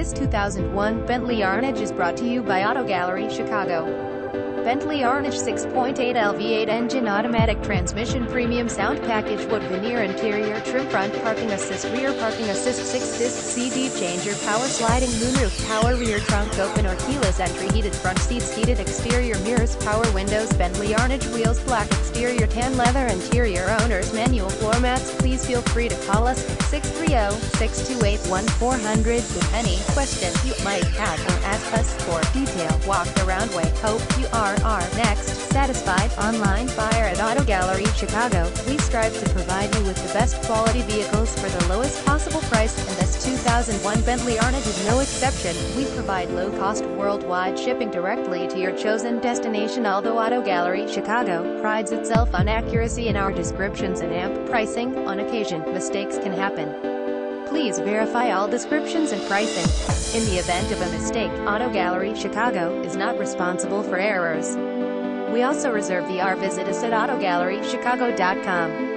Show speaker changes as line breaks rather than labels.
This 2001 Bentley Arnage is brought to you by Auto Gallery Chicago. Bentley Arnage 6.8 LV8 engine, automatic transmission, premium sound package, wood veneer interior, trim, front parking assist, rear parking assist, 6-disc CD changer, power sliding moonroof, power rear trunk open or keyless entry, heated front seats, heated exterior mirrors, power windows, Bentley Arnage wheels, black exterior, tan leather interior, owner's manual floor mats. Please feel free to call us at 630-628-1400 with any question you might have or ask us for detailed walk-around way. Hope you are next satisfied. Online buyer at Auto Gallery Chicago. We strive to provide you with the best quality vehicles for the lowest possible price, and this 2001 Bentley Arnage is no exception. We provide low-cost worldwide shipping directly to your chosen destination. Although Auto Gallery Chicago prides itself on accuracy in our descriptions and amp pricing, on occasion, mistakes can happen. Please verify all descriptions and pricing. In the event of a mistake, Auto Gallery Chicago is not responsible for errors. We also reserve the R. Visit us at AutoGalleryChicago.com.